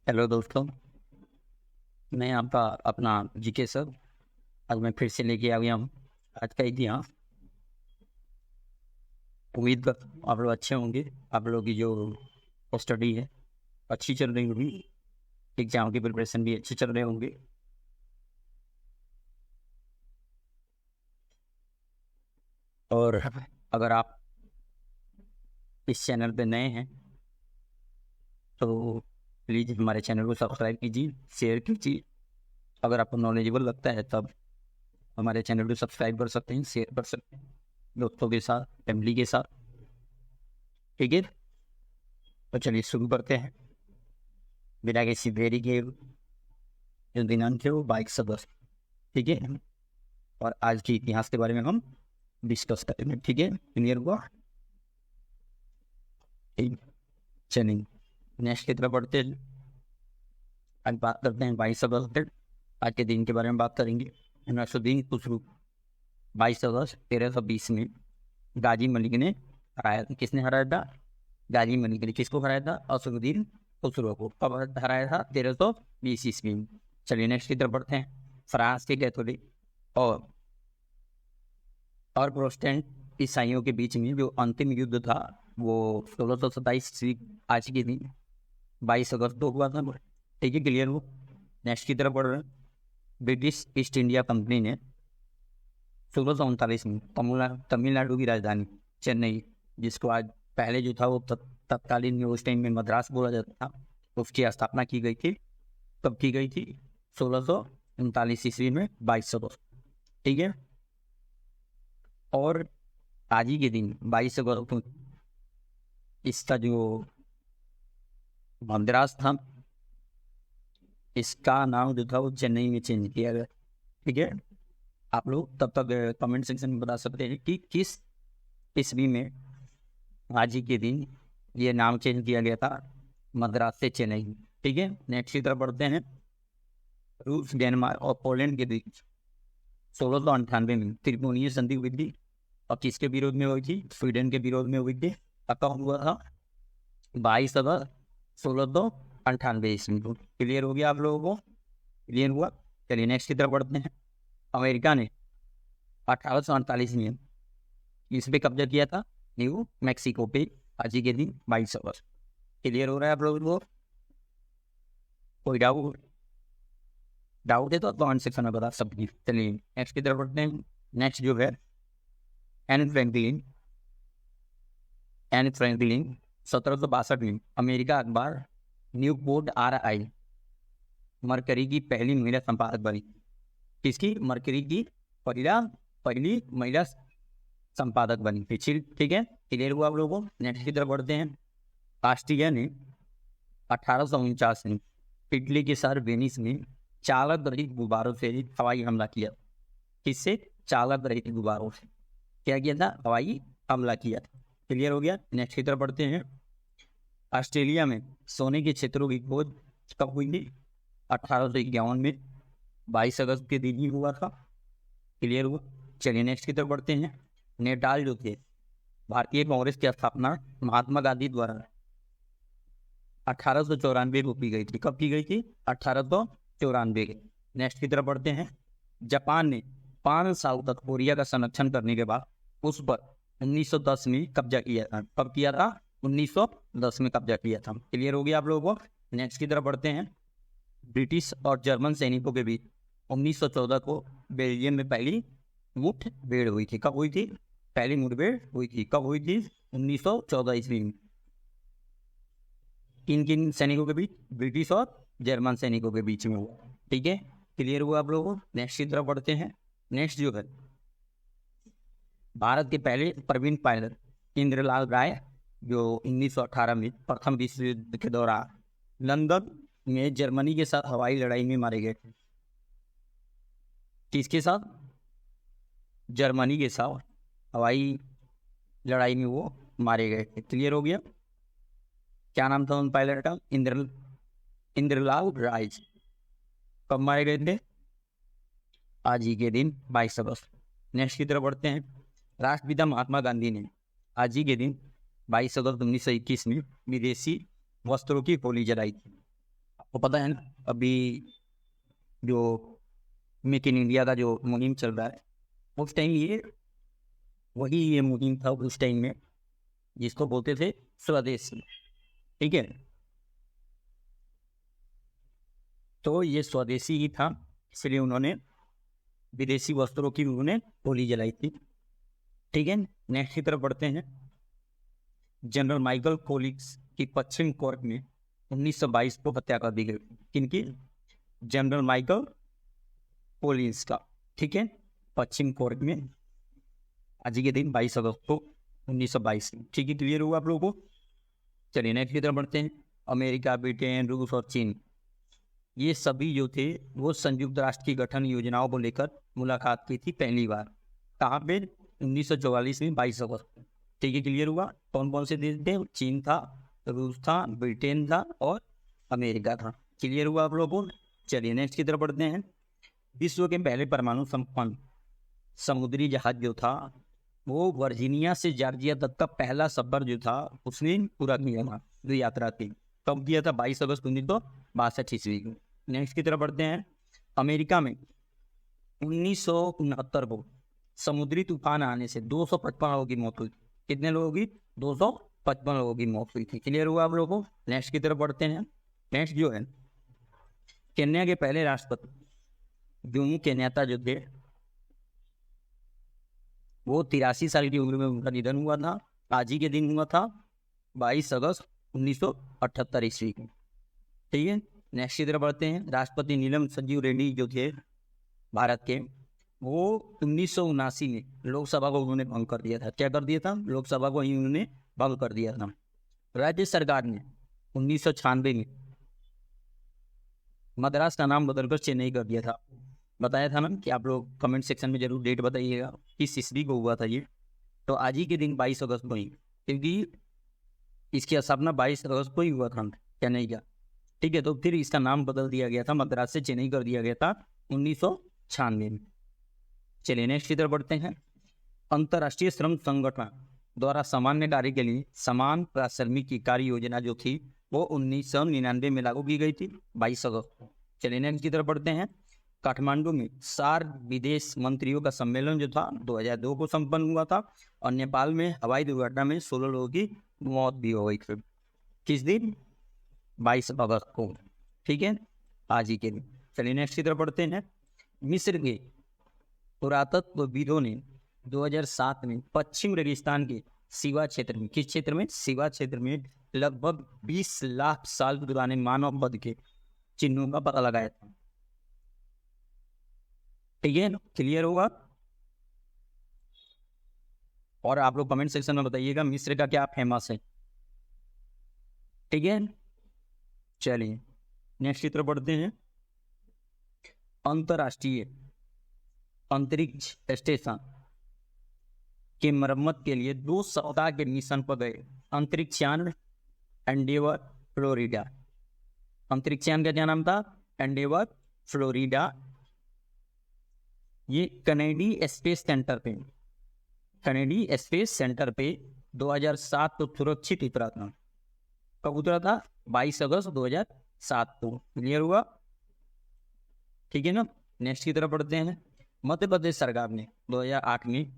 Hello दोस्तों। मैं आपका अपना जीके सर। आज मैं फिर से लेके आ गया हूँ आज का इतिहास। उम्मीद कर आप लोग अच्छे होंगे। आप लोगों की जो स्टडी है अच्छी चल रही होगी। एग्जाम की प्रिपरेशन भी अच्छी चल रहे होंगे। और अगर आप इस चैनल पे नए हैं तो प्लीज़ हमारे चैनल को सब्सक्राइब कीजिए, शेयर कीजिए। अगर आपको नॉलेजेबल लगता है तब हमारे चैनल को सब्सक्राइब कर सकते हैं, शेयर कर सकते हैं दोस्तों के साथ, फैमिली के साथ। ठीक है, तो चलिए शुरू करते हैं बिना किसी देरी के। जो दिनांक है वो 22 अगस्त। ठीक है, और आज के इतिहास के बारे में हम डिस्कस करेंगे। ठीक है, क्लियर हुआ? ठीक, चलिए नेक्स्ट की तरफ बढ़ते हैं। आज बात करते हैं 22 अगस्त। आज के दिन के बारे में बात करेंगे। नसरुद्दीन खुसरो 22 अगस्त 1320 में गाजी मलिक ने हराया। किसने हराया था? गाजी मलिक ने। किसको हराया था? असदुद्दीन खुसरो को। कब हराया था? 1320 ईस्वी में। चलिए नेक्स्ट की तरफ बढ़ते हैं। फ्रांस के कैथोलिक और प्रोटेस्टेंट ईसाइयों के बीच में जो अंतिम युद्ध था वो 1627 आज के दिन 22 अगस्त को हुआ था। ठीक है, क्लियर हो? नेक्स्ट की तरफ बढ़ रहे हैं। ब्रिटिश ईस्ट इंडिया कंपनी ने 1639 में तमिलनाडु की राजधानी चेन्नई, जिसको आज पहले जो था वो तत्कालीन में उस टाइम में मद्रास बोला जाता था, उसकी स्थापना की गई थी। कब की गई थी? 1639 ईस्वी में 22 अगस्त। ठीक है, और आज ही के दिन 22 अगस्त को इसका जो मद्रास था इसका नाम जो था वो चेन्नई में चेंज किया गया। ठीक है, आप लोग तब तक कमेंट सेक्शन में बता सकते हैं कि किस ईस्वी में आज ही के दिन ये नाम चेंज किया गया था मद्रास से चेन्नई। ठीक है, नेक्स्ट की तरफ बढ़ते हैं। रूस, डेनमार्क और पोलैंड के बीच 1698 में त्रिकोणीय संधि हुई थी। और किसके विरोध में हुई थी? स्वीडन के विरोध में हुई थी। कब हुआ था? 22 अगस्त 1698 ईस्वी को। क्लियर हो गया आप लोगों को? क्लियर हुआ? चलिए नेक्स्ट की तरफ बढ़ते हैं। अमेरिका ने 1848 में इस पे कब्जा किया था, न्यू मैक्सिको पे, आज ही के दिन 22 अगस्त। क्लियर हो रहा है आप लोगों को? कोई डाउट है तो कमेंट सेक्शन में बता सकती। चलिए नेक्स्ट की तरफ बढ़ते हैं। नेक्स्ट जो है एन फ्रैंकलिन 1762 में अमेरिका अखबार न्यूपोर्ट RI मरकरी की पहली महिला संपादक बनी। किसकी? मरकरी की पहली महिला संपादक बनी थी। ठीक है, क्लियर हुआ आप लोगों को? नेक्स्ट की तरफ बढ़ते हैं। ऑस्ट्रिया ने 1849 में इटली के शहर वेनिस में चालक रहित गुब्बारों से हवाई हमला किया। किससे? चालक रहित गुब्बारों से क्या किया था? हवाई हमला किया था। क्लियर हो गया? नेक्स्ट की तरफ बढ़ते हैं। ऑस्ट्रेलिया में सोने के क्षेत्रों की खोज कब हुई थी? 1851 में 22 अगस्त के दिन ही हुआ था। क्लियर हुआ? चलिए नेक्स्ट की तरफ बढ़ते हैं। नेटाल जो थे, भारतीय कांग्रेस की स्थापना महात्मा गांधी द्वारा 1894 को की गई थी। कब की गई थी? 1894 के। नेक्स्ट की तरफ बढ़ते हैं। जापान ने 5 साल तक कोरिया का संरक्षण करने के बाद उस पर 1910 में कब्जा किया था। कब किया था? 1910 में कब्जा किया था। क्लियर हो गया आप लोगों को? नेक्स्ट की तरफ बढ़ते हैं। ब्रिटिश और जर्मन सैनिकों के बीच 1914 को बेल्जियम में पहली मुठभेड़ हुई थी। कब हुई थी? पहली मुठभेड़ हुई थी। कब हुई थी? 1914 ईस्वी में। किन किन सैनिकों के बीच? ब्रिटिश और जर्मन सैनिकों के बीच में हुआ। ठीक है, क्लियर हुआ आप लोगों को? नेक्स्ट की तरफ बढ़ते हैं। नेक्स्ट जो है भारत के पहले प्रवीण पायलट इंद्रलाल राय, जो 1918 में प्रथम विश्व युद्ध के दौरान लंदन में जर्मनी के साथ हवाई लड़ाई में मारे गए थे। किसके साथ? जर्मनी के साथ हवाई लड़ाई में वो मारे गए थे। क्लियर हो गया? क्या नाम था उन पायलट का? इंद्रलाल राय। कब मारे गए थे? आज ही के दिन 22 अगस्त। नेक्स्ट की तरफ बढ़ते हैं। राष्ट्रपिता महात्मा गांधी ने आज ही के दिन 22 अगस्त 1921 में विदेशी वस्त्रों की होली जलाई थी। वो पता है ना, अभी जो मेक इन इंडिया का जो मुहिम चल रहा है, उस टाइम ये मुहिम था उस टाइम में, जिसको बोलते थे स्वदेशी। ठीक है, तो ये स्वदेशी ही था, इसलिए उन्होंने विदेशी वस्त्रों की उन्होंने होली जलाई थी। ठीक है, नेक्स्ट की तरफ बढ़ते हैं। जनरल माइकल कोलिंस की पश्चिम कोर्ट में 1922 को हत्या कर दी गई। किनकी? जनरल माइकल कोलिंस का। ठीक है, पश्चिम कोर्ट में आज के दिन 22 अगस्त को 1922 में। ठीक है, क्लियर हुआ आप लोगों को? चलिए नेक्स्ट की तरफ बढ़ते हैं। अमेरिका, ब्रिटेन, रूस और चीन, ये सभी जो थे वो संयुक्त राष्ट्र की गठन योजनाओं को लेकर मुलाकात की थी पहली बार। कहाँ पे? 1944 में 22 अगस्त को। ठीक है, क्लियर हुआ? कौन कौन से देश थे? चीन था, रूस था, ब्रिटेन था और अमेरिका था। क्लियर हुआ आप लोगों को? चलिए नेक्स्ट की तरफ बढ़ते हैं। विश्व के पहले परमाणु संपन्न समुद्री जहाज जो था वो वर्जीनिया से जॉर्जिया तक का पहला सफर जो था उसने पूरा किया था, जो यात्रा थी। कब किया था? 22 अगस्त 1962 ईस्वी को। नेक्स्ट की तरफ बढ़ते हैं। अमेरिका में 1969 को समुद्री तूफान आने से 255 लोगों की मौत हुई। कितने लोगों की? 255 लोगों की मौत हुई थी। क्लियर हुआ आप लोगों को? नेक्स्ट की तरफ बढ़ते हैं। नेक्स्ट जो है, केन्या के पहले राष्ट्रपति जोमो केन्यात्ता जो थे वो 83 साल की उम्र में उनका निधन हुआ था। आज ही के दिन हुआ था, 22 अगस्त 1978 ईस्वी को। ठीक है, नेक्स्ट की तरफ बढ़ते हैं। राष्ट्रपति नीलम संजीव रेड्डी जो थे भारत के, वो 1979 में लोकसभा को उन्होंने भंग कर दिया था। क्या कर दिया था? लोकसभा को ही उन्होंने भंग कर दिया था। राज्य सरकार ने 1996 में मद्रास का नाम बदलकर चेन्नई कर दिया था। बताया था ना कि आप लोग कमेंट सेक्शन में जरूर डेट बताइएगा किस ईस्वी को हुआ था ये। तो आज ही के दिन 22 अगस्त को ही, क्योंकि इसकी स्थापना 22 अगस्त को ही हुआ था चेन्नई का। ठीक है, तो फिर इसका नाम बदल दिया गया था, मद्रास से चेन्नई कर दिया गया था 1996 में। चलिए नेक्स्ट की तरफ बढ़ते हैं। अंतर्राष्ट्रीय श्रम संगठन द्वारा सामान्य कार्य के लिए समान श्रमिक की कार्य योजना जो थी वो 1999 में लागू की गई थी 22 अगस्त को। चलिए नेक्स्ट की तरफ बढ़ते हैं। काठमांडू में सार्क विदेश मंत्रियों का सम्मेलन जो था 2002 को संपन्न हुआ था और नेपाल में हवाई दुर्घटना में 16 लोगों की मौत भी हो गई थी। किस दिन? 22 अगस्त को। ठीक है, आज ही के दिन। चलिए नेक्स्ट की तरफ बढ़ते हैं। मिस्र के पुरातत्वविदों ने 2007 में पश्चिम रेगिस्तान के सिवा क्षेत्र में, किस क्षेत्र में? सिवा क्षेत्र में लगभग 20 लाख साल पुराने मानव पद के चिन्हों का पता लगाया था। ठीक है, क्लियर होगा? और आप लोग कमेंट सेक्शन में बताइएगा मिस्र का क्या फेमस है। ठीक है, चलिए नेक्स्ट की तरफ बढ़ते हैं। अंतर्राष्ट्रीय अंतरिक्ष स्टेशन के मरम्मत के लिए 2 सप्ताह के मिशन पर गए अंतरिक्षयान एंडेवर फ्लोरिडा। अंतरिक्षयान का क्या नाम था? Endeavour Florida. ये कनेडी स्पेस सेंटर पे 2007 को सुरक्षित उतरा था। कब उतरा था? 22 अगस्त 2007 को। क्लियर हुआ? ठीक है ना। नेक्स्ट की तरफ बढ़ते हैं। मध्य प्रदेश सरकार ने 2008 में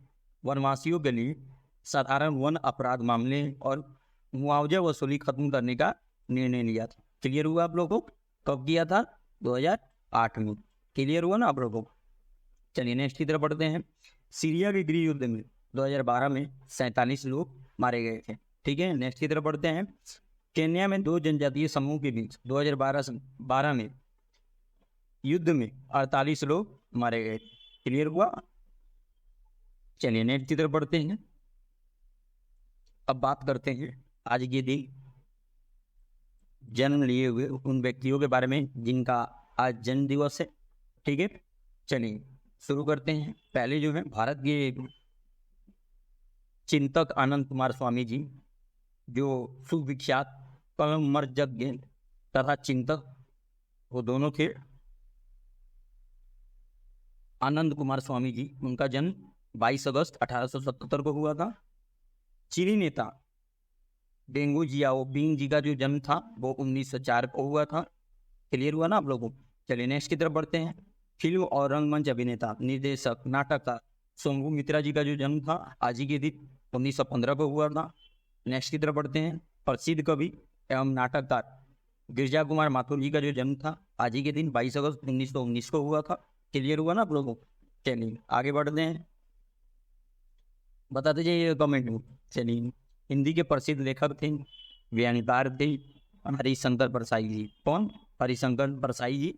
वनवासियों के लिए साधारण वन अपराध मामले और मुआवजा वसूली खत्म करने का निर्णय लिया था। क्लियर हुआ आप लोगों को? कब किया था? 2008 में। क्लियर हुआ ना आप लोगों को? चलिए नेक्स्ट की तरफ बढ़ते हैं। सीरिया के गृह युद्ध में 2012 में 47 लोग मारे गए थे। ठीक है, नेक्स्ट की तरफ बढ़ते हैं। केन्या में 2 जनजातीय समूह के बीच 2012 में युद्ध में 48 लोग मारे गए। क्लियर हुआ? चलिए नेक्स्ट की तरफ बढ़ते हैं। अब बात करते हैं आज के दिन जन्म लिए हुए उन व्यक्तियों के बारे में जिनका आज जन्म दिवस है। ठीक है, चलिए शुरू करते हैं। पहले जो है भारत के चिंतक आनंद कुमार स्वामी जी, जो सुविख्यात परमर्जज्ञ तथा चिंतक वो दोनों थे। आनंद कुमार स्वामी जी, उनका जन्म 22 अगस्त 1877 को हुआ था। चीनी नेता डेंगू जियाओपिंग जी का जो जन्म था वो 1904 को हुआ था। क्लियर हुआ ना आप लोगों को। चलिए नेक्स्ट की तरफ बढ़ते हैं। फिल्म और रंगमंच अभिनेता, निर्देशक, नाटककार शंभू मित्रा जी का जो जन्म था आज ही के दिन 1915 को हुआ था। नेक्स्ट की तरफ बढ़ते हैं। प्रसिद्ध कवि एवं नाटककार गिरजा कुमार माथुर जी का जो जन्म था आज ही के दिन 22 अगस्त 1919 को हुआ था। क्लियर हुआ ना आप लोगों को। चलिए आगे बढ़ते हैं, बताते जाइए कमेंट में। चलिए हिंदी के प्रसिद्ध लेखक थे, व्यंग्यकार थे हरिशंकर परसाई जी। कौन? हरिशंकर परसाई जी।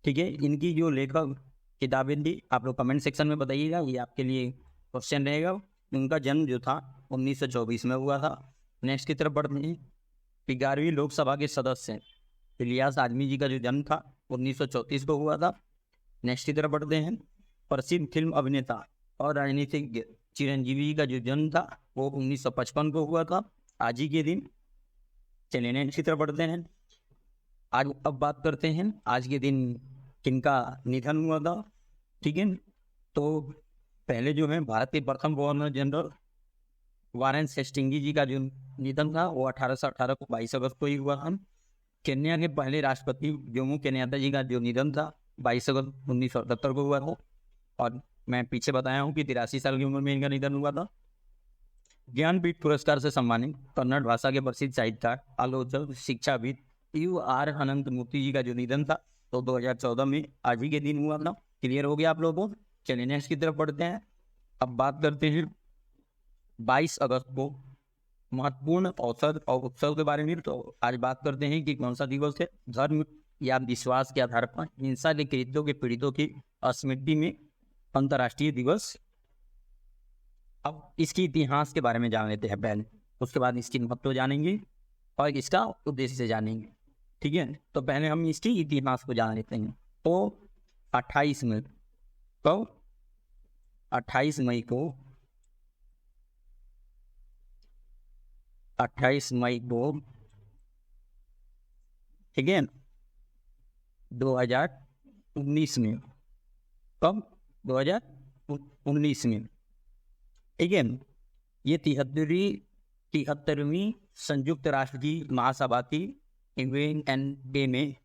ठीक है, इनकी जो लेखक किताबें थी आप लोग कमेंट सेक्शन में बताइएगा, ये आपके लिए क्वेश्चन रहेगा। उनका जन्म जो था 1924 में हुआ था। नेक्स्ट की तरफ बढ़ते हैं। 11वीं लोकसभा के सदस्य इलियास आजमी जी का जो जन्म था 1934 को हुआ था। नेक्स्ट की तरफ बढ़ते हैं। प्रसिद्ध फिल्म अभिनेता और राजनीतिज्ञ चिरंजीवी जी का जो जन्म था वो 1955 को हुआ था आज ही के दिन। चलिए नेक्स्ट की तरफ बढ़ते हैं। आज अब बात करते हैं आज के दिन किनका निधन हुआ था। ठीक है, तो पहले जो है भारत के प्रथम गवर्नर जनरल वारेन हेस्टिंग्स जी का जो निधन था वो 1818 को 22 अगस्त को ही हुआ था। केन्या के पहले राष्ट्रपति जोमो केन्याता जी का जो निधन था 22 अगस्त 1978 को हुआ था। और मैं पीछे बताया हूँ कि 83 साल की उम्र में इनका निधन हुआ था। ज्ञानपीठ पुरस्कार से सम्मानित कन्नड़ भाषा के प्रसिद्ध साहित्यकार, आलोचक, शिक्षाविद UR अनंतमूर्ति जी का जो निधन था तो 2014 में आज ही के दिन हुआ था। क्लियर हो गया आप लोगों को। चलिए नेक्स्ट की तरफ बढ़ते हैं। अब बात करते हैं 22 अगस्त को महत्वपूर्ण अवसर और उत्सव के बारे में। तो आज बात करते हैं कि कौन सा दिवस है। धर्म या विश्वास के आधार पर हिंसा के कृत्यों के पीड़ितों की स्मृति में अंतर्राष्ट्रीय दिवस। अब इसके इतिहास के बारे में जान लेते हैं पहले, उसके बाद इसकी महत्व जानेंगे और इसका उद्देश्य जानेंगे। ठीक है, तो पहले हम इसके इतिहास को जान लेते हैं। तो 28 मई को 28 मई को ठीक है 2019 में, कब? 2019 में। ठीक है, ये 73वीं संयुक्त राष्ट्र की महासभा की UNA में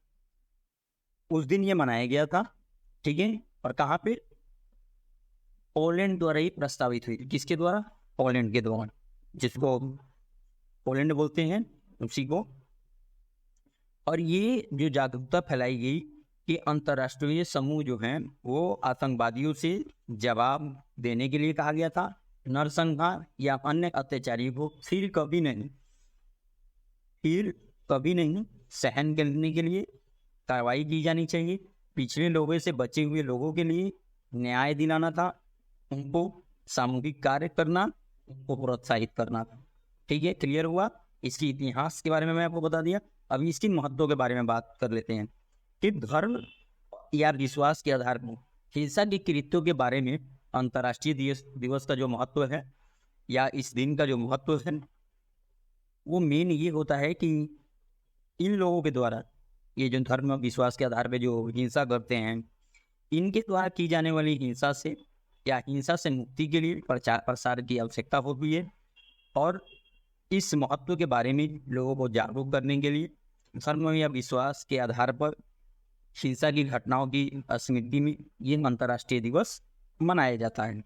उस दिन ये मनाया गया था। ठीक है, और कहाँ पे? पोलैंड द्वारा ही प्रस्तावित हुई। किसके द्वारा? पोलैंड के द्वारा, जिसको पोलैंड बोलते हैं उसी को। और ये जो जागरूकता फैलाई गई कि अंतर्राष्ट्रीय समूह जो हैं वो आतंकवादियों से जवाब देने के लिए कहा गया था। नरसंहार या अन्य अत्याचारी को फिर कभी नहीं सहन करने के लिए कार्रवाई की जानी चाहिए। पिछले लोगों से बचे हुए लोगों के लिए न्याय दिलाना था, उनको सामूहिक कार्य करना, उनको प्रोत्साहित करना था। ठीक है, क्लियर हुआ। इसकी इतिहास के बारे में मैं आपको बता दिया। अभी इसकी महत्व के बारे में बात कर लेते हैं कि धर्म या विश्वास के आधार पर हिंसा के कृत्यों के बारे में अंतर्राष्ट्रीय दिवस का जो महत्व है या इस दिन का जो महत्व है वो मेन ये होता है कि इन लोगों के द्वारा ये जो धर्म विश्वास के आधार पर जो हिंसा करते हैं इनके द्वारा की जाने वाली हिंसा से या हिंसा से मुक्ति के लिए प्रचार प्रसार की आवश्यकता होती है। और इस महत्व के बारे में लोगों को जागरूक करने के लिए धर्म या विश्वास के आधार पर हिंसा की घटनाओं की स्मृति में ये अंतर्राष्ट्रीय दिवस मनाया जाता है।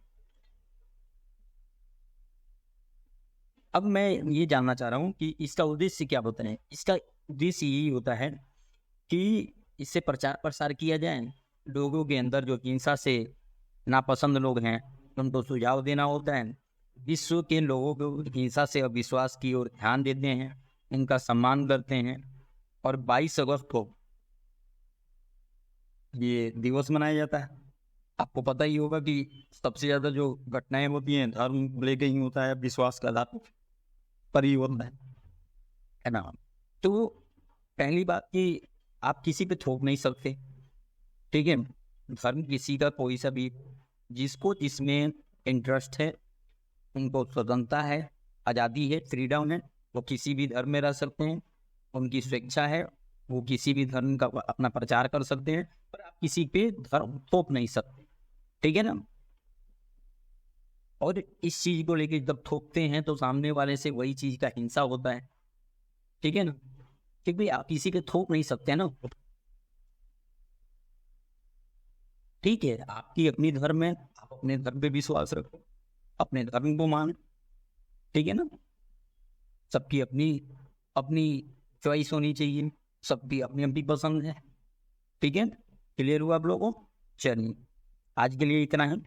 अब मैं ये जानना चाह रहा हूँ कि इसका उद्देश्य क्या होता है। इसका उद्देश्य यही होता है कि इससे प्रचार प्रसार किया जाए, लोगों के अंदर जो हिंसा से नापसंद लोग हैं उनको सुझाव देना होता है, विश्व के लोगों को हिंसा से अविश्वास की ओर ध्यान देते हैं, उनका सम्मान करते हैं। और 22 अगस्त को ये दिवस मनाया जाता है। आपको पता ही होगा कि सबसे ज़्यादा जो घटनाएं होती हैं धर्म लेके ही होता है, विश्वास का आधार पर ही होता है ना। तो पहली बात कि आप किसी पे थोप नहीं सकते। ठीक है, धर्म किसी का कोई सा भी, जिसको जिसमें इंटरेस्ट है, उनको स्वतंत्रता है, आज़ादी है, फ्रीडम है, वो किसी भी धर्म में रह सकते हैं, उनकी स्वेच्छा है, वो किसी भी धर्म का अपना प्रचार कर सकते हैं, पर आप किसी पे धर्म थोप नहीं सकते। ठीक है ना। और इस चीज को लेकर जब थोपते हैं तो सामने वाले से वही चीज का हिंसा होता है। ठीक है ना, क्योंकि आप किसी पे थोप नहीं सकते हैं ना, ठीक है, आपकी अपनी धर्म है, आप अपने धर्म पे विश्वास रखो, अपने धर्म को मानो, ठीक है ना। सबकी अपनी अपनी चॉइस होनी चाहिए, सबकी अपनी अपनी पसंद है, ठीक है। क्लियर हुआ आप लोगों को? चलिए, आज के लिए इतना है।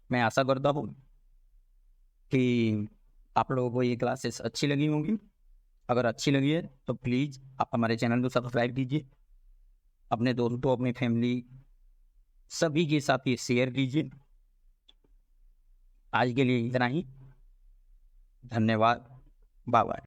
मैं आशा करता हूँ कि आप लोगों को ये क्लासेस अच्छी लगी होंगी। अगर अच्छी लगी है तो प्लीज़ आप हमारे चैनल को सब्सक्राइब कीजिए, अपने दोस्तों, अपनी फैमिली, सभी के साथ ये शेयर कीजिए। आज के लिए इतना ही। धन्यवाद। Bye bye.